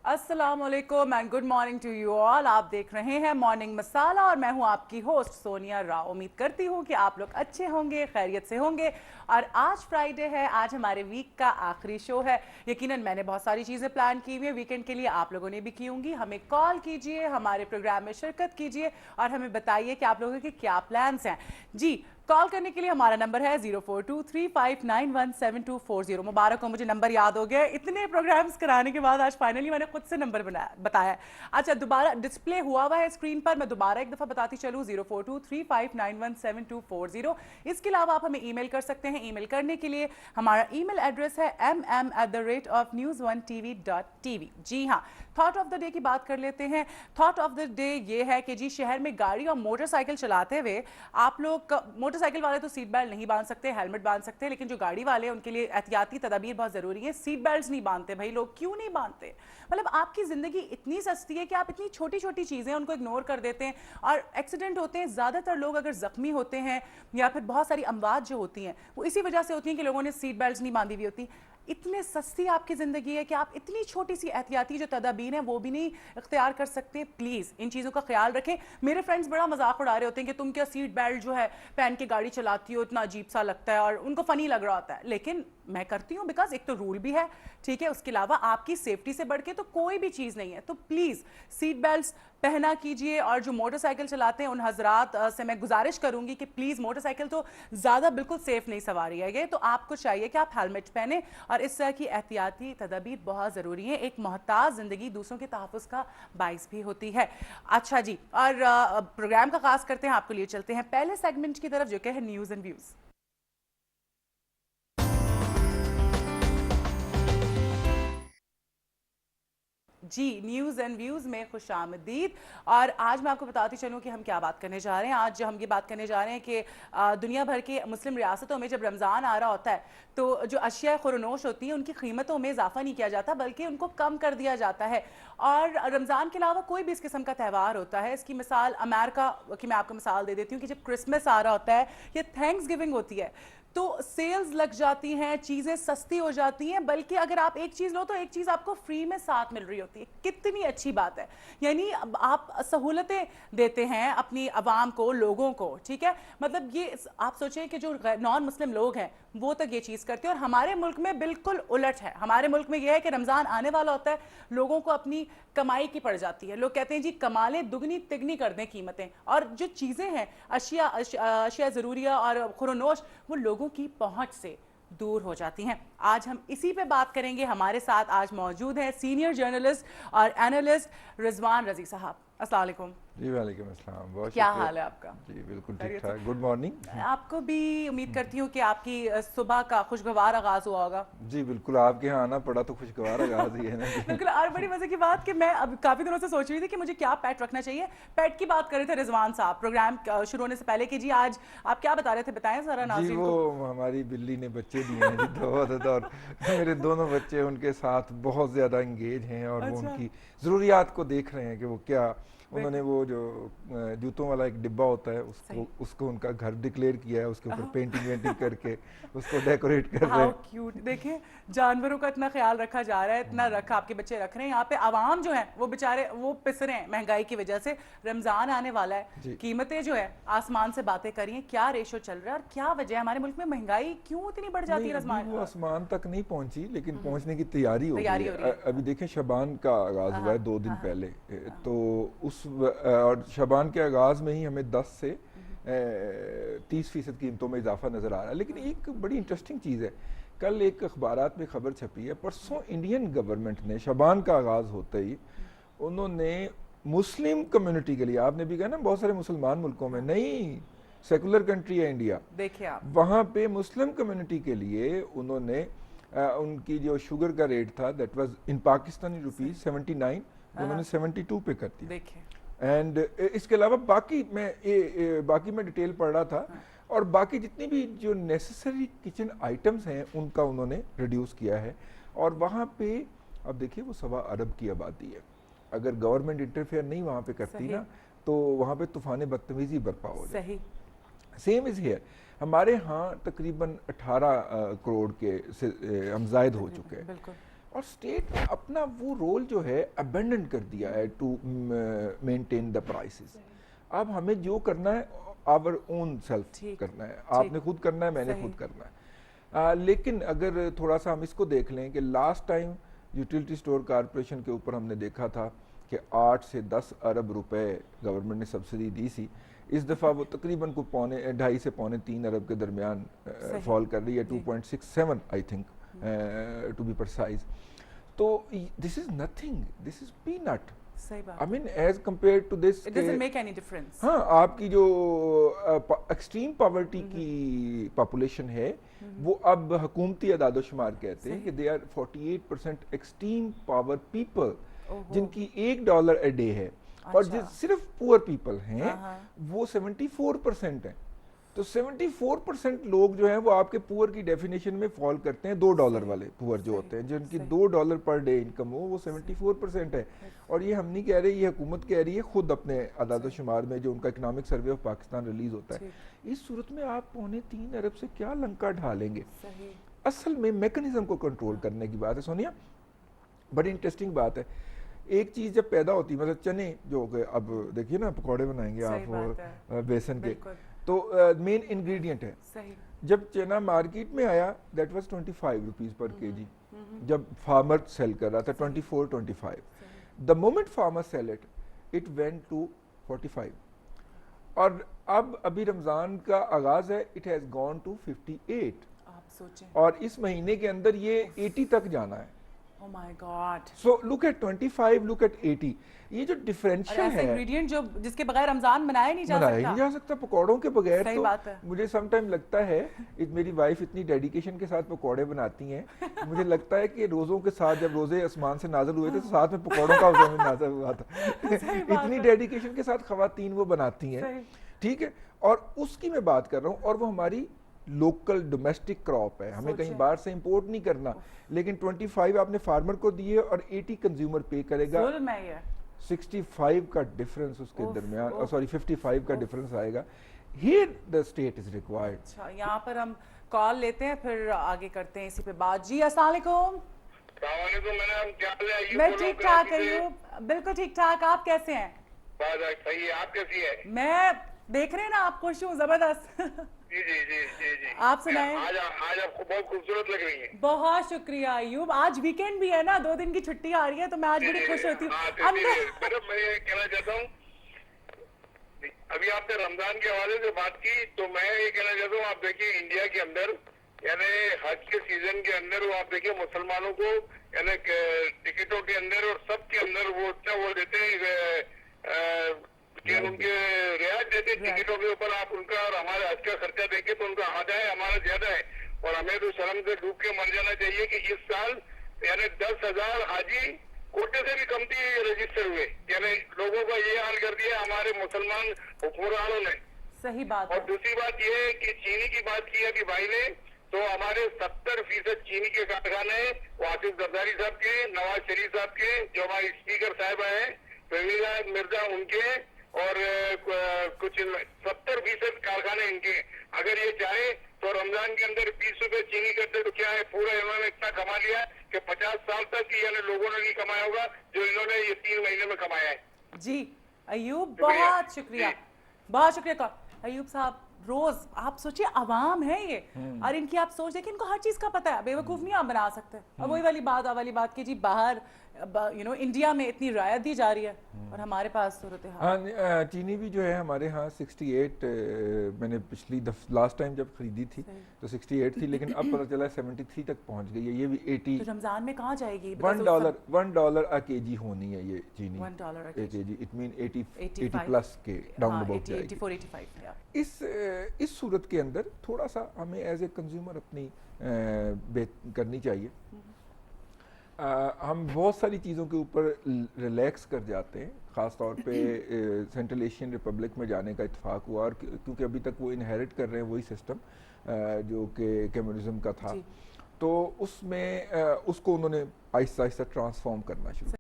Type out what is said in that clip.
अस्सलाम वालेकुम and good morning to you all. आप देख रहे हैं मॉर्निंग मसाला और मैं हूं आपकी होस्ट सोनिया राव। उम्मीद करती हूं कि आप लोग अच्छे होंगे, खैरियत से होंगे। और आज फ्राइडे है, आज हमारे वीक का आखिरी शो है। यकीनन मैंने बहुत सारी चीज़ें प्लान की हुई है वीकेंड के लिए, आप लोगों ने भी की होंगी। हमें कॉल कीजिए, हमारे प्रोग्राम में शिरकत कीजिए और हमें बताइए कि आप लोगों के क्या प्लान्स हैं। जी, कॉल करने के लिए हमारा नंबर है 0423591724। मुबारक हो, मुझे नंबर याद हो गया। इतने प्रोग्राम्स कराने के बाद आज फाइनली मैंने खुद से नंबर बताया। अच्छा, दोबारा डिस्प्ले हुआ है स्क्रीन पर, मैं दोबारा एक दफ़ा बताती चलूँ 0423591724। इसके अलावा आप हमें ईमेल कर सकते हैं। ईमेल करने के लिए हमारा ईमेल एड्रेस है mm@news1tv.tv। जी हाँ, थॉट ऑफ द डे की बात कर लेते हैं। थॉट ऑफ द डे ये है कि जी, शहर में गाड़ी और मोटरसाइकिल चलाते हुए आप लोग, मोटरसाइकिल वाले तो सीट बेल्ट नहीं बांध सकते, हेलमेट बांध सकते हैं, लेकिन जो गाड़ी वाले उनके लिए एहतियाती तदाबीर बहुत ज़रूरी है। सीट बेल्ट नहीं बांधते भाई लोग, क्यों नहीं बांधते? मतलब आपकी ज़िंदगी इतनी सस्ती है कि आप इतनी छोटी छोटी चीज़ें उनको इग्नोर कर देते हैं और एक्सीडेंट होते हैं। ज़्यादातर लोग अगर ज़ख्मी होते हैं या फिर बहुत सारी अमवात जो होती हैं वो इसी वजह से होती हैं कि लोगों ने सीट बेल्ट नहीं बांधी हुई होती। इतने सस्ती आपकी ज़िंदगी है कि आप इतनी छोटी सी एहतियाती जो तदाबीर हैं वो भी नहीं इख्तियार कर सकते। प्लीज़ इन चीज़ों का ख्याल रखें। मेरे फ्रेंड्स बड़ा मजाक उड़ा रहे होते हैं कि तुम क्या सीट बेल्ट जो है पहन के गाड़ी चलाती हो, इतना अजीब सा लगता है, और उनको फ़नी लग रहा होता है। लेकिन मैं करती हूँ बिकॉज एक तो रूल भी है, ठीक है, उसके अलावा आपकी सेफ्टी से बढ़ के तो कोई भी चीज़ नहीं है। तो प्लीज़ सीट बेल्ट पहना कीजिए। और जो मोटरसाइकिल चलाते हैं उन हजरात से मैं गुजारिश करूंगी कि प्लीज़, मोटरसाइकिल तो ज़्यादा बिल्कुल सेफ नहीं सवारी है ये, तो आपको चाहिए कि आप हेलमेट पहने और इस तरह की एहतियाती तदाबीर बहुत ज़रूरी है। एक मोहताज ज़िंदगी दूसरों के तहफ़्फ़ुज़ का बाइस भी होती है। अच्छा जी, और प्रोग्राम का खास करते हैं, आपको लिए चलते हैं पहले सेगमेंट की तरफ जो कि है न्यूज़ एंड व्यूज़। जी, न्यूज़ एंड व्यूज़ में खुशामदीद। और आज मैं आपको बताती चलूँ कि हम क्या बात करने जा रहे हैं। आज हम ये बात करने जा रहे हैं कि दुनिया भर के मुस्लिम रियासतों में जब रमज़ान आ रहा होता है तो जो अशिया खुरनोश होती हैं उनकी कीमतों में इजाफा नहीं किया जाता बल्कि उनको कम कर दिया जाता है। और रमज़ान के अलावा कोई भी इस किस्म का त्यौहार होता है, इसकी मिसाल अमेरिका की मैं आपको मिसाल दे देती हूँ कि जब क्रिसमस आ रहा होता है या थैंक्स गिविंग होती है तो सेल्स लग जाती हैं, चीज़ें सस्ती हो जाती हैं, बल्कि अगर आप एक चीज़ लो तो एक चीज़ आपको फ्री में साथ मिल रही होती है। कितनी अच्छी बात है। यानी आप सहूलतें देते हैं अपनी आवाम को, लोगों को, ठीक है। मतलब ये आप सोचें कि जो नॉन मुस्लिम लोग हैं वो तक ये चीज़ करते हैं, और हमारे मुल्क में बिल्कुल उलट है। हमारे मुल्क में यह है कि रमज़ान आने वाला होता है, लोगों को अपनी कमाई की पड़ जाती है। लोग कहते हैं जी कमा लें, दुगनी तिगनी कर दें कीमतें, और जो चीज़ें हैं अशिया ज़रूरिया और खुरनोश वो लोगों की पहुंच से दूर हो जाती हैं। आज हम इसी पे बात करेंगे। हमारे साथ आज मौजूद हैं सीनियर जर्नलिस्ट और एनालिस्ट रिजवान रजी साहब। अस्सलाम वालेकुम। जी वालेकुम अस्सलाम, बहुत क्या शुक्रिया। हाल है आपका? जी बिल्कुल ठीक ठाक, गुड मॉर्निंग। आपको भी उम्मीद करती हूँ कि आपकी सुबह का खुशगवार आगाज हुआ होगा। जी बिल्कुल, आपके यहाँ आना पड़ा तो खुशगवार आगाज ही है ना। बिल्कुल। और बड़ी मजे की बात कि मैं अब काफी दिनों से सोच रही थी कि मुझे क्या पेट रखना चाहिए। पेट की बात कर रहे थे रिजवान साहब प्रोग्राम शुरू होने से पहले कि जी आज आप क्या बता रहे थे, बताएं जरा जी नाज़रीन वो को। हमारी बिल्ली ने बच्चे दिए हैं जी, और मेरे दोनों बच्चे उनके साथ बहुत ज़्यादा इंगेज हैं और वो अच्छा, उनकी ज़रूरियात को देख रहे हैं कि वो क्या, उन्होंने बिल्कुल वो जो जूतों वाला एक डिब्बा होता है सही। उसको उनका घर डिक्लेयर किया है, उसके ऊपर पेंटिंग वेंटिंग करके उसको डेकोरेट कर रहे हाउ हैं। क्यूट। देखिए, जानवरों का इतना ख्याल रखा जा रहा है, इतना रखा, आपके बच्चे रख रहे हैं। यहाँ पे आवाम जो है वो बेचारे वो पिस रहे हैं महंगाई की वजह से। रमजान आने वाला है, जी कीमतें जो है आसमान से बातें करिए। क्या रेशो चल रहा है और क्या वजह है, हमारे मुल्क में महंगाई क्यों इतनी बढ़ जाती नहीं, है? अभी वो आसमान तक नहीं पहुंची, लेकिन पहुंचने की तैयारी हो गई तैयारी है। हो रही है। अभी देखें, शबान का आगाज हाँ हुआ है हाँ 2 दिन हाँ पहले। हाँ। तो और शबान के आगाज में ही हमें 10 से 30% कीमतों में इजाफा नजर आ रहा है। लेकिन एक बड़ी इंटरेस्टिंग चीज़ है, कल एक अखबारात में खबर छपी है, परसों इंडियन गवर्नमेंट ने शबान का आगाज होते ही उन्होंने मुस्लिम कम्युनिटी के लिए, आपने भी कहा ना बहुत सारे मुसलमान मुल्कों में, नहीं सेकुलर कंट्री है इंडिया, देखिए आप। वहाँ पे मुस्लिम कम्युनिटी के लिए उन्होंने उनकी जो शुगर का रेट था that was in Pakistani rupees 79, उन्होंने 72 पे कर दिया। देखिए। एंड इसके अलावा बाकी मैं डिटेल पढ़ रहा था, और बाकी जितनी भी जो नेसेसरी किचन आइटम्स हैं उनका उन्होंने रिड्यूस किया है। और वहाँ पे अब देखिए वो 1.25 अरब की आबादी है, अगर गवर्नमेंट इंटरफेयर नहीं वहाँ पे करती सही ना तो वहाँ पे तूफान बदतमीजी बर्पा हो जाए। सही। सेम इज़ हियर, हमारे यहाँ तकरीबन 18 करोड़ के से हम जायद हो चुके हैं। बिल्कुल। और स्टेट ने अपना वो रोल जो है अबेंडन कर दिया है टू मेंटेन द प्राइसेस। अब हमें जो करना है आवर ओन सेल्फ करना है, आपने खुद करना है, मैंने खुद करना है। लेकिन अगर थोड़ा सा हम इसको देख लें कि last time utility store corporation के ऊपर हमने देखा था कि 8 से 10 अरब रुपए गवर्नमेंट ने सब्सिडी दी थी, इस दफ़ा वो तकरीबन को 2.5 से 3.25 अरब के दरमियान फॉल कर रही है, 2.67 I think to be precise. तो this is nothing, this is peanut. I mean as compare to this, it doesn't make any difference. हाँ, आपकी जो एक्सट्रीम पॉवर्टी की पॉपुलेशन है वो अब हुकूमती अदादोशुमार कहते हैं कि they are 48% extreme power people जिनकी $1 a डे है। और जो सिर्फ पुअर पीपल हैं वो 74% हैं। तो 74% लोग जो हैं वो आपके पुअर की डेफिनेशन में फॉल करते हैं, $2 वाले पुअर जो होते हैं, जिनकी $2 पर डे इनकम हो, वो 74% है। और ये हम नहीं कह रहे, ये हुकूमत कह रही है खुद अपने अदादोशुमार में जो उनका economic survey of Pakistan release होता है। इस सूरत में आप 3.25 अरब से क्या लंका ढालेंगे? असल में मैकेनिज्म को कंट्रोल करने की बात है सोनिया। बड़ी इंटरेस्टिंग बात है, एक चीज जब पैदा होती है, मतलब चने जो हो गए, अब देखिए ना पकौड़े बनाएंगे आप बेसन के, तो मेन इंग्रेडिएंट है। जब चना मार्केट में आया that was 25 rupees per KG, जब फार्मर सेल कर रहा था 24-25। The moment farmer sell it went to 45। और अब अभी रमजान का आगाज है, इट हैज गॉन टू 58। आप सोचें, और इस महीने के अंदर ये 80 तक जाना है। Oh my God. So look at 25, look at 80. ये जो डिफरेंशियल है, इंग्रेडिएंट जो जिसके बगैर रमजान मनाया नहीं जा सकता पकौड़ों के बगैर। सही तो बात है। मुझे सम टाइम लगता है, मेरी वाइफ इतनी डेडिकेशन के साथ पकौड़े बनाती हैं, मुझे लगता है कि रोजों के साथ जब रोजे आसमान से नाज़िल हुए थे तो साथ में पकौड़ों का ज़मीन नाज़िल हुआ था। इतनी डेडिकेशन के साथ खवातीन वो बनाती हैं, ठीक है। और उसकी मैं बात कर रहा हूँ, और वो हमारी लोकल डोमेस्टिक क्रॉप है, हमें कहीं बाहर से इंपोर्ट नहीं करना। लेकिन 25 आपने फार्मर को दिए और 80 कंज्यूमर पे करेगा। 65 का डिफरेंस उसके दरमियान, सॉरी 55 का डिफरेंस आएगा। Here the state is required. अच्छा, यहाँ पर हम कॉल लेते हैं, फिर आगे करते हैं इसी पे बात। जी अस्सलाम वालेकुम। मैं ठीक ठाक हूँ, बिल्कुल ठीक ठाक। आप कैसे हैं? सही है, आप कैसी है? मैं देख रहे हैं ना, आप खुश हूँ, जबरदस्त। जी जी जी जी जी। आप सुनाएं। आज आपको बहुत खूबसूरत लग रही हैं। बहुत शुक्रिया अयूब। आज वीकेंड भी है ना, 2 दिन की छुट्टी आ रही है, तो मैं आज बड़ी खुश होती हूँ। मैं ये कहना चाहता हूँ, अभी आपने रमजान के हवाले से बात की, तो मैं ये कहना चाहता हूँ, आप देखिए इंडिया के अंदर, यानी हज के सीजन के अंदर, वो आप देखिए मुसलमानों को यानी टिकटों के अंदर और सब के अंदर वो देते हैं कि उनके रियायत देते टिकटों के ऊपर। आप उनका और हमारे हज का खर्चा देंगे तो उनका आधा है, हमारा ज्यादा है। और हमें तो शर्म से डूब के मर जाना चाहिए कि इस साल यानी 10,000 हाजी कोटे से भी कमती रजिस्टर हुए। यानी लोगों का ये हाल कर दिया हमारे मुसलमान हुक्मरानों ने। सही बात। और दूसरी बात ये है कि चीनी की बात की अभी भाई ने, तो हमारे 70% चीनी के कारखाने वासिफ जरदारी साहब के, नवाज शरीफ साहब के, जो हमारे स्पीकर साहब हैं फहमीदा मिर्जा उनके, और कुछ 70% कारखाने इनके। अगर ये चाहे तो रमजान के अंदर 20 रुपए चीनी करते तो क्या है, पूरा इन्होंने इतना कमा लिया कि 50 साल तक यानी लोगों ने नहीं कमाया होगा जो इन्होंने ये 3 महीने में कमाया है। जी अयूब, बहुत शुक्रिया, बहुत शुक्रिया। अयूब साहब, रोज आप सोचिए अवाम है ये, और इनकी आप सोच देखिए, इनको हर चीज का पता है, बेवकूफ नहीं आप बना सकते। अब वही वाली बात की जी, बाहर इंडिया में इतनी रियायत दी जा रही है और हमारे पास सूरत हाल। हाँ, चीनी भी जो है हमारे यहाँ 68, मैंने पिछली लास्ट टाइम जब खरीदी थी तो 68 थी, लेकिन अब पता चला 73 तक पहुँच गई है। ये भी 80। तो रमजान में कहाँ जाएगी? $1 a केजी होनी है ये चीनी, $1 a KG. It mean 80 plus के डाउन अबाउट जाएगी। 84-85। इस सूरत के अंदर थोड़ा सा हमें एज ए कंज्यूमर अपनी करनी चाहिए। हम बहुत सारी चीज़ों के ऊपर रिलैक्स कर जाते हैं, ख़ास तौर पे सेंट्रल एशियन रिपब्लिक में जाने का इत्तेफाक हुआ, और क्योंकि अभी तक वो इनहेरिट कर रहे हैं वही सिस्टम जो कि कम्युनिज्म का था, तो उसमें उसको उन्होंने आहिस्ता आहिस्ता ट्रांसफॉर्म करना शुरू